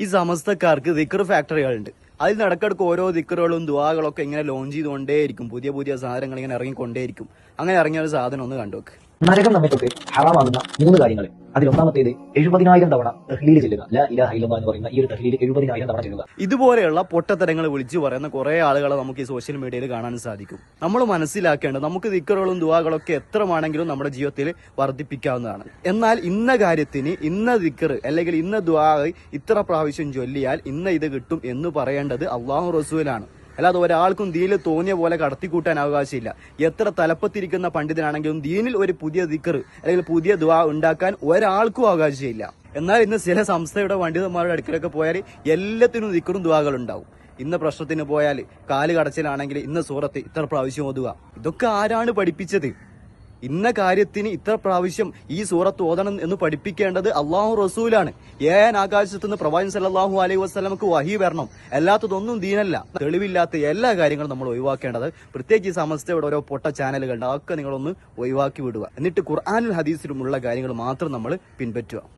ഈ സമസ്തക്കാർക്ക് ദിക്ർ ഫാക്ടറികളുണ്ട്. അതിൽ നടക്കിടക്ക് ഓരോ ദിക്റുകളും ദുആകളൊക്കെ ഇങ്ങനെ ലോഞ്ച് ചെയ്തുകൊണ്ടേയിരിക്കും. പുതിയ പുതിയ സാധനങ്ങൾ ഇങ്ങനെ ഇറങ്ങിക്കൊണ്ടേയിരിക്കും. അങ്ങനെ ഇറങ്ങിയ ഒരു സാധനം ഒന്ന് കണ്ടുവെക്ക്. നരകം നമ്മെ തൊട്ട് ഹറാമാകുന്ന 3 കാര്യങ്ങൾ. അതിലൊന്നാമത്തേത് 70,000 തവണ തഹ്ലീൽ ചെല്ലുക. ലാ ഇലാഹ ഇല്ലല്ലാഹ് എന്ന് പറയുന്ന ഈ ഒരു തഹ്ലീൽ 70,000 തവണ ചെല്ലുക. ഇതുപോലെയുള്ള പൊട്ടത്തരങ്ങൾ വിളിച്ചു പറയുന്ന കുറെ ആളുകളെ നമുക്ക് ഈ സോഷ്യൽ മീഡിയയിൽ കാണാൻ സാധിക്കും. നമ്മൾ മനസ്സിലാക്കേണ്ടത് നമുക്ക് ദിക്റുകളും ദുആകളൊക്കെ എത്രമാണെങ്കിലും നമ്മുടെ ജീവിതത്തിൽ വർദ്ധിപ്പിക്കാവുന്നതാണ്. എന്നാൽ ഇന്ന കാര്യത്തിന് ഇന്ന ദിക്ർ അല്ലെങ്കിൽ ഇന്ന ദുആ ഇത്ര പ്രാവശ്യം ചൊല്ലിയാൽ ഇന്ന ഇത് കിട്ടും എന്ന് പറയേണ്ടത് അള്ളാഹു റസൂലാണ്. അല്ലാതെ ഒരാൾക്കും ദീനിൽ തോന്നിയ പോലെ കടത്തിക്കൂട്ടാൻ അവകാശമില്ല. എത്ര തലപ്പത്തിരിക്കുന്ന പണ്ഡിതനാണെങ്കിലും ദീനിൽ ഒരു പുതിയ ദിക്ർ അല്ലെങ്കിൽ പുതിയ ദുആ ഉണ്ടാക്കാൻ ഒരാൾക്കും അവകാശമില്ല. എന്നാൽ ഇന്ന് ചില സംസ്ഥയുടെ പണ്ഡിതന്മാരുടെ അടുക്കലൊക്കെ പോയാൽ എല്ലാത്തിനും ദിക്റും ദുആകൾ ഉണ്ടാവും. ഇന്ന പ്രശ്നത്തിന് പോയാൽ കാല് കടച്ചിലാണെങ്കിൽ ഇന്ന സൂറത്ത് ഇത്ര പ്രാവശ്യം ഓതുക. ഇതൊക്കെ ആരാണ് പഠിപ്പിച്ചത്? ഇന്ന കാര്യത്തിന് ഇത്ര പ്രാവശ്യം ഈ സൂറത്ത് ഓതണം എന്ന് പഠിപ്പിക്കേണ്ടത് അള്ളാഹു റസൂലാണ്. ആകാശത്തുനിന്ന് പ്രവാചകൻ സല്ലല്ലാഹു അലൈഹി വസല്ലമക്ക് വഹി വരണം. അല്ലാത്തതൊന്നും ദീനല്ല. തെളിവില്ലാത്ത എല്ലാ കാര്യങ്ങളും നമ്മൾ ഒഴിവാക്കേണ്ടത്. പ്രത്യേകിച്ച് ഈ സമസ്തയുടെ ഓരോ പൊട്ട ചാനലുകളുണ്ട്. അതൊക്കെ നിങ്ങളൊന്ന് ഒഴിവാക്കി വിടുക. എന്നിട്ട് ഖുർആനിലും ഹദീസിലുമുള്ള കാര്യങ്ങൾ മാത്രം നമ്മൾ പിൻപറ്റുക.